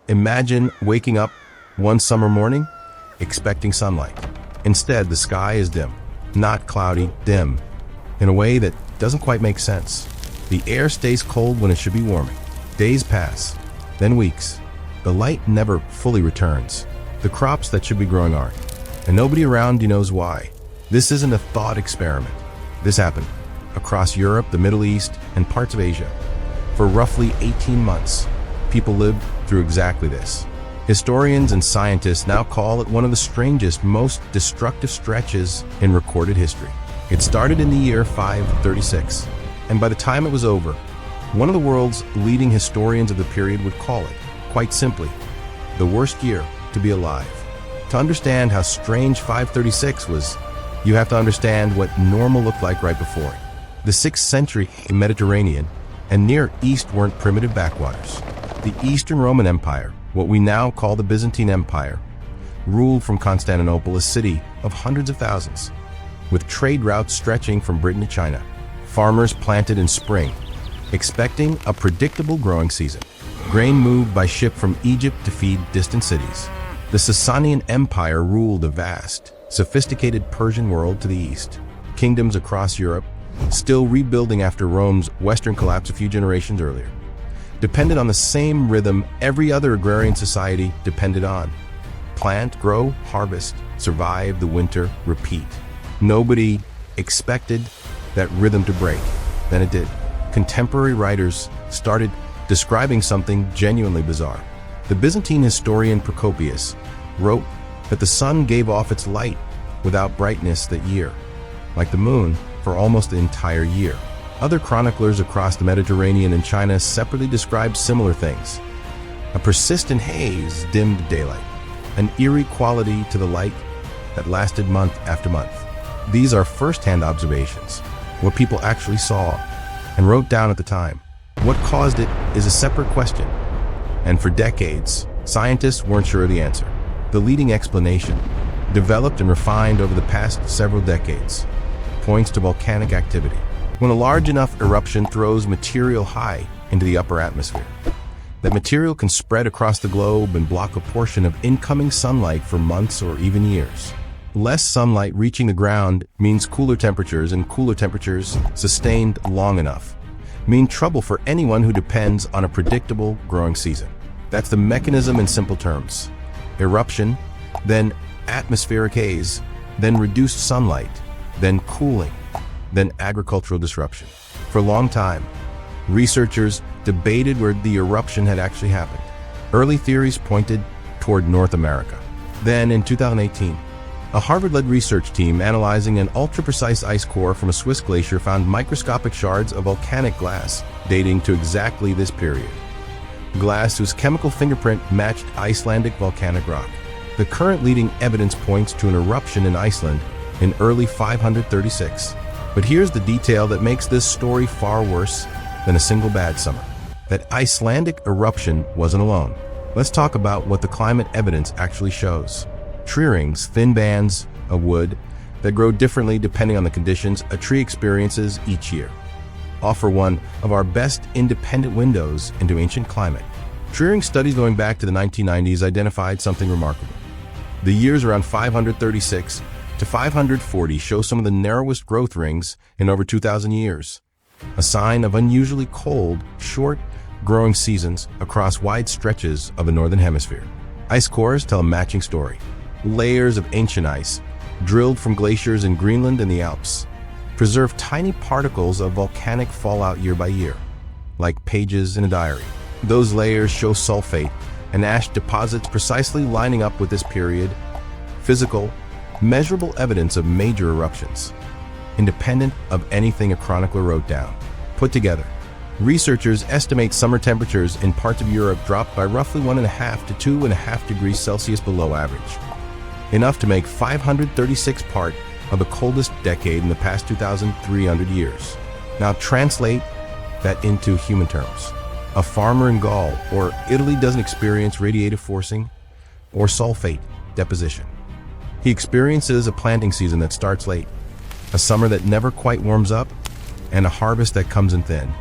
Imagine waking up one summer morning, expecting sunlight. Instead, the sky is dim. Not cloudy, dim, in a way that doesn't quite make sense. The air stays cold when it should be warming. Days pass, then weeks. The light never fully returns. The crops that should be growing aren't, and nobody around you knows why. This isn't a thought experiment. This happened across Europe, the Middle East, and parts of Asia. For roughly 18 months, people lived through exactly this. Historians and scientists now call it one of the strangest, most destructive stretches in recorded history. It started in the year 536, and by the time it was over, one of the world's leading historians of the period would call it, quite simply, the worst year to be alive. To understand how strange 536 was, you have to understand what normal looked like right before it. The 6th century Mediterranean and Near East weren't primitive backwaters. The Eastern Roman Empire, what we now call the Byzantine Empire, ruled from Constantinople, a city of hundreds of thousands, with trade routes stretching from Britain to China. Farmers planted in spring, expecting a predictable growing season. Grain moved by ship from Egypt to feed distant cities. The Sasanian Empire ruled a vast, sophisticated Persian world to the east. Kingdoms across Europe, still rebuilding after Rome's western collapse a few generations earlier, depended on the same rhythm every other agrarian society depended on. Plant, grow, harvest, survive the winter, repeat. Nobody expected that rhythm to break. Then it did. Contemporary writers started describing something genuinely bizarre. The Byzantine historian Procopius wrote that the sun gave off its light without brightness that year, like the moon, for almost the entire year. Other chroniclers across the Mediterranean and China separately described similar things. A persistent haze dimmed daylight, an eerie quality to the light that lasted month after month. These are first-hand observations, what people actually saw and wrote down at the time. What caused it is a separate question, and for decades, scientists weren't sure of the answer. The leading explanation, developed and refined over the past several decades, points to volcanic activity. When a large enough eruption throws material high into the upper atmosphere, that material can spread across the globe and block a portion of incoming sunlight for months or even years. Less sunlight reaching the ground means cooler temperatures, and cooler temperatures sustained long enough mean trouble for anyone who depends on a predictable growing season. That's the mechanism in simple terms. Eruption, then atmospheric haze, then reduced sunlight, then cooling, then agricultural disruption. For a long time, researchers debated where the eruption had actually happened. Early theories pointed toward North America. Then, in 2018, a Harvard-led research team analyzing an ultra-precise ice core from a Swiss glacier found microscopic shards of volcanic glass dating to exactly this period. Glass whose chemical fingerprint matched Icelandic volcanic rock. The current leading evidence points to an eruption in Iceland in early 536. But here's the detail that makes this story far worse than a single bad summer. That Icelandic eruption wasn't alone. Let's talk about what the climate evidence actually shows. Tree rings, thin bands of wood that grow differently depending on the conditions a tree experiences each year, offer one of our best independent windows into ancient climate. Tree ring studies going back to the 1990s identified something remarkable. The years around 536 to 540 show some of the narrowest growth rings in over 2,000 years, a sign of unusually cold, short growing seasons across wide stretches of the northern hemisphere. Ice cores tell a matching story. Layers of ancient ice, drilled from glaciers in Greenland and the Alps, preserve tiny particles of volcanic fallout year by year, like pages in a diary. Those layers show sulfate and ash deposits precisely lining up with this period. Physical, measurable evidence of major eruptions, independent of anything a chronicler wrote down. Put together, researchers estimate summer temperatures in parts of Europe dropped by roughly 1.5 to 2.5 degrees Celsius below average, enough to make 536 part of the coldest decade in the past 2,300 years. Now translate that into human terms. A farmer in Gaul or Italy doesn't experience radiative forcing or sulfate deposition. He experiences a planting season that starts late, a summer that never quite warms up, and a harvest that comes in thin,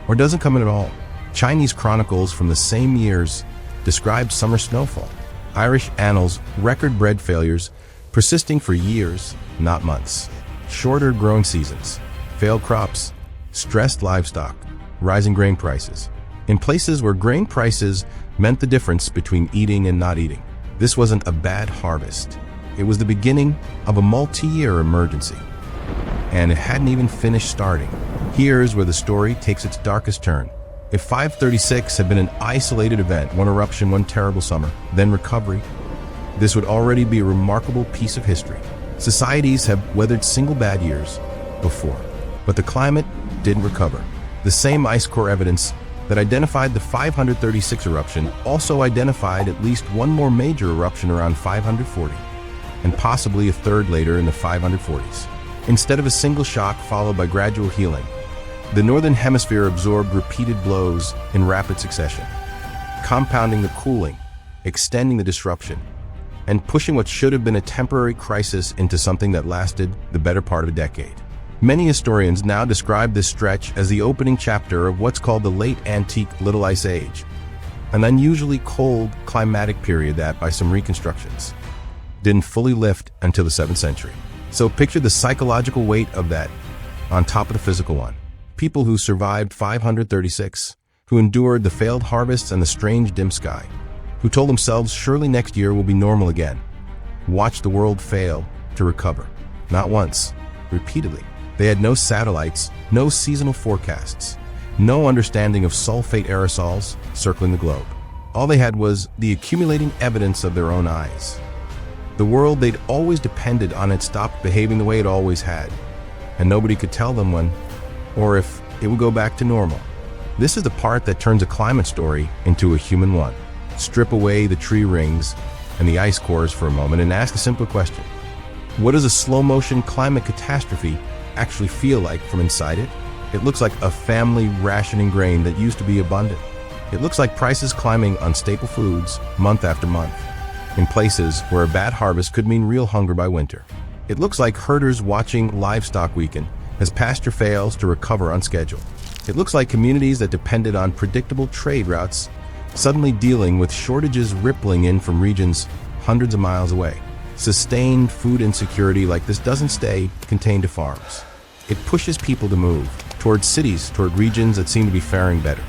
or doesn't come in at all. Chinese chronicles from the same years described summer snowfall. Irish annals record bread failures persisting for years, not months. Shorter growing seasons, failed crops, stressed livestock, rising grain prices. In places where grain prices meant the difference between eating and not eating. This wasn't a bad harvest. It was the beginning of a multi-year emergency. And it hadn't even finished starting. Here's where the story takes its darkest turn. If 536 had been an isolated event, one eruption, one terrible summer, then recovery, this would already be a remarkable piece of history. Societies have weathered single bad years before, but the climate didn't recover. The same ice core evidence that identified the 536 eruption also identified at least one more major eruption around 540, and possibly a third later in the 540s. Instead of a single shock followed by gradual healing, the Northern Hemisphere absorbed repeated blows in rapid succession, compounding the cooling, extending the disruption, and pushing what should have been a temporary crisis into something that lasted the better part of a decade. Many historians now describe this stretch as the opening chapter of what's called the Late Antique Little Ice Age, an unusually cold climatic period that, by some reconstructions, didn't fully lift until the 7th century. So picture the psychological weight of that on top of the physical one. People who survived 536, who endured the failed harvests and the strange dim sky, who told themselves surely next year will be normal again, watched the world fail to recover. Not once, repeatedly. They had no satellites, no seasonal forecasts, no understanding of sulfate aerosols circling the globe. All they had was the accumulating evidence of their own eyes. The world they'd always depended on had stopped behaving the way it always had, and nobody could tell them when or if it would go back to normal. This is the part that turns a climate story into a human one. Strip away the tree rings and the ice cores for a moment and ask a simple question. What does a slow-motion climate catastrophe actually feel like from inside it? It looks like a family rationing grain that used to be abundant. It looks like prices climbing on staple foods month after month, in places where a bad harvest could mean real hunger by winter. It looks like herders watching livestock weaken as pasture fails to recover on schedule. It looks like communities that depended on predictable trade routes suddenly dealing with shortages rippling in from regions hundreds of miles away. Sustained food insecurity like this doesn't stay contained to farms. It pushes people to move toward cities, toward regions that seem to be faring better,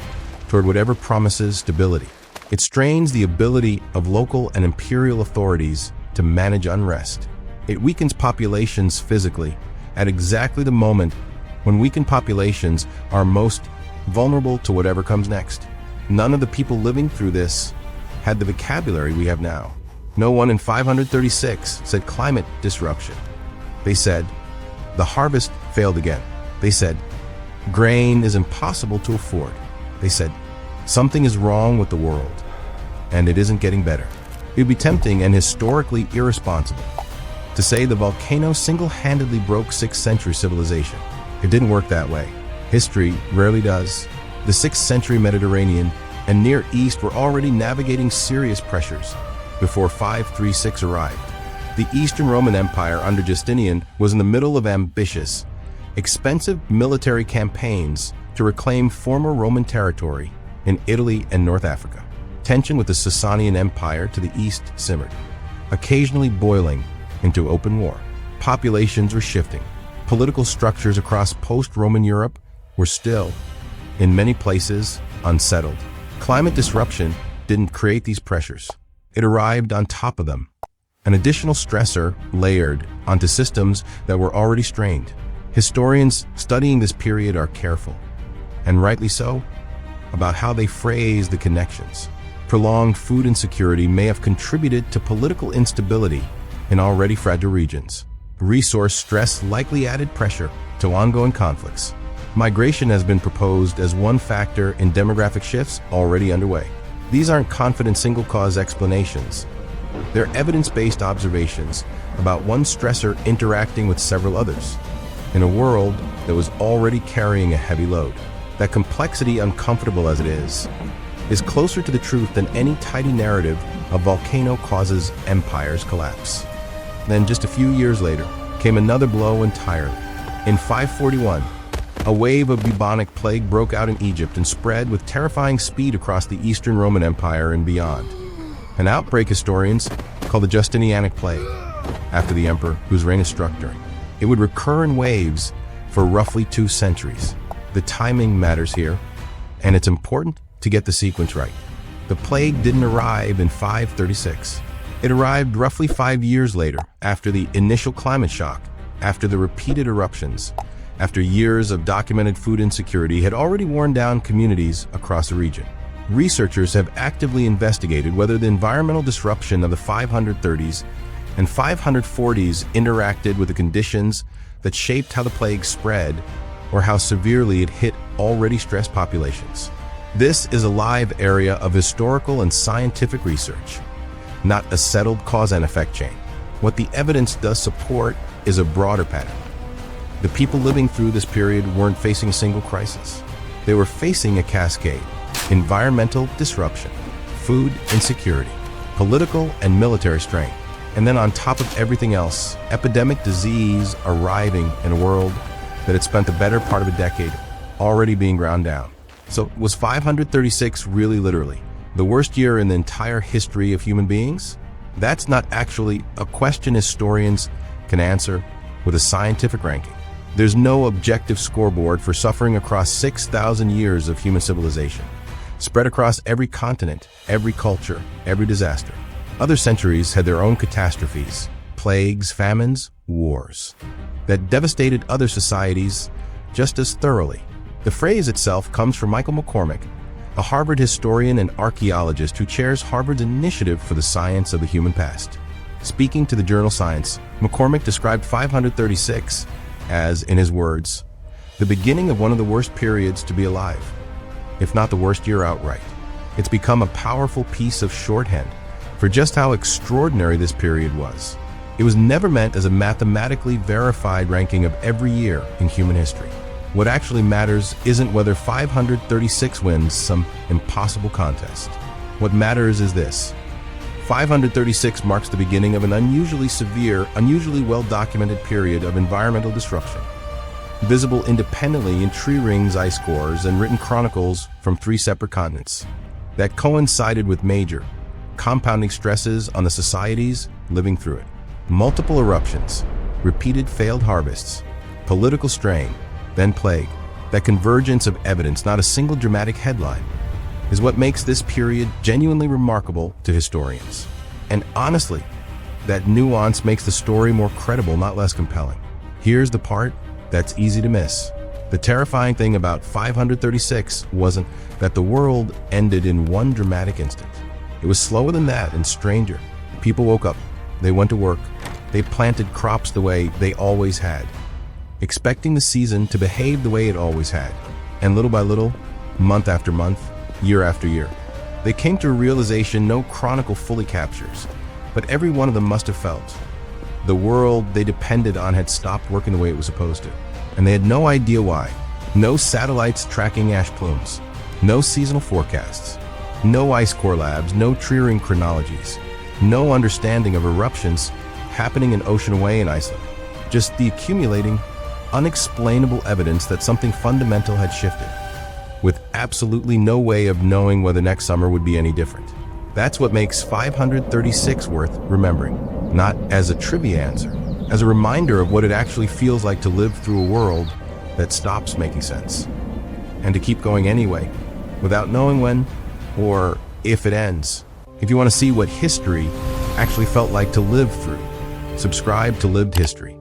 toward whatever promises stability. It strains the ability of local and imperial authorities to manage unrest. It weakens populations physically at exactly the moment when weakened populations are most vulnerable to whatever comes next. None of the people living through this had the vocabulary we have now. No one in 536 said climate disruption. They said, the harvest failed again. They said, grain is impossible to afford. They said, something is wrong with the world, and it isn't getting better. It would be tempting and historically irresponsible to say the volcano single-handedly broke 6th century civilization. It didn't work that way. History rarely does. The 6th century Mediterranean and Near East were already navigating serious pressures before 536 arrived. The Eastern Roman Empire under Justinian was in the middle of ambitious, expensive military campaigns to reclaim former Roman territory in Italy and North Africa. Tension with the Sasanian Empire to the east simmered, occasionally boiling into open war. Populations were shifting. Political structures across post-Roman Europe were still, in many places, unsettled. Climate disruption didn't create these pressures. It arrived on top of them, an additional stressor layered onto systems that were already strained. Historians studying this period are careful, and rightly so, about how they phrase the connections. Prolonged food insecurity may have contributed to political instability in already fragile regions. Resource stress likely added pressure to ongoing conflicts. Migration has been proposed as one factor in demographic shifts already underway. These aren't confident single-cause explanations. They're evidence-based observations about one stressor interacting with several others in a world that was already carrying a heavy load. That complexity, uncomfortable as it is closer to the truth than any tidy narrative of volcano causes empire's collapse. Then just a few years later came another blow entirely. In 541, A wave of bubonic plague broke out in Egypt and spread with terrifying speed across the Eastern Roman Empire and beyond. An outbreak historians call the Justinianic Plague, after the emperor whose reign is struck during. It would recur in waves for roughly 2 centuries. The timing matters here, and it's important to get the sequence right. The plague didn't arrive in 536. It arrived roughly 5 years later, after the initial climate shock, after the repeated eruptions, after years of documented food insecurity had already worn down communities across the region. Researchers have actively investigated whether the environmental disruption of the 530s and 540s interacted with the conditions that shaped how the plague spread or how severely it hit already stressed populations. This is a live area of historical and scientific research, not a settled cause and effect chain. What the evidence does support is a broader pattern. The people living through this period weren't facing a single crisis. They were facing a cascade: environmental disruption, food insecurity, political and military strain, and then on top of everything else, epidemic disease arriving in a world that had spent the better part of a decade already being ground down. So was 536 really literally the worst year in the entire history of human beings? That's not actually a question historians can answer with a scientific ranking. There's no objective scoreboard for suffering across 6,000 years of human civilization, spread across every continent, every culture, every disaster. Other centuries had their own catastrophes, plagues, famines, wars, that devastated other societies just as thoroughly. The phrase itself comes from Michael McCormick, a Harvard historian and archaeologist who chairs Harvard's Initiative for the Science of the Human Past. Speaking to the journal Science, McCormick described 536 as, in his words, the beginning of one of the worst periods to be alive, if not the worst year outright. It's become a powerful piece of shorthand for just how extraordinary this period was. It was never meant as a mathematically verified ranking of every year in human history. What actually matters isn't whether 536 wins some impossible contest. What matters is this: 536 marks the beginning of an unusually severe, unusually well-documented period of environmental disruption, visible independently in tree rings, ice cores, and written chronicles from 3 separate continents, that coincided with major, compounding stresses on the societies living through it. Multiple eruptions, repeated failed harvests, political strain, then plague. That convergence of evidence, not a single dramatic headline, is what makes this period genuinely remarkable to historians. And honestly, that nuance makes the story more credible, not less compelling. Here's the part that's easy to miss. The terrifying thing about 536 wasn't that the world ended in one dramatic instant. It was slower than that and stranger. People woke up, they went to work, they planted crops the way they always had, expecting the season to behave the way it always had. And little by little, month after month, year after year, they came to a realization no chronicle fully captures, but every one of them must have felt. The world they depended on had stopped working the way it was supposed to, and they had no idea why. No satellites tracking ash plumes, no seasonal forecasts, no ice core labs, no tree ring chronologies, no understanding of eruptions happening an ocean away in Iceland. Just the accumulating, unexplainable evidence that something fundamental had shifted, with absolutely no way of knowing whether next summer would be any different. That's what makes 536 worth remembering, not as a trivia answer, as a reminder of what it actually feels like to live through a world that stops making sense, and to keep going anyway, without knowing when or if it ends. If you want to see what history actually felt like to live through, subscribe to Lived History.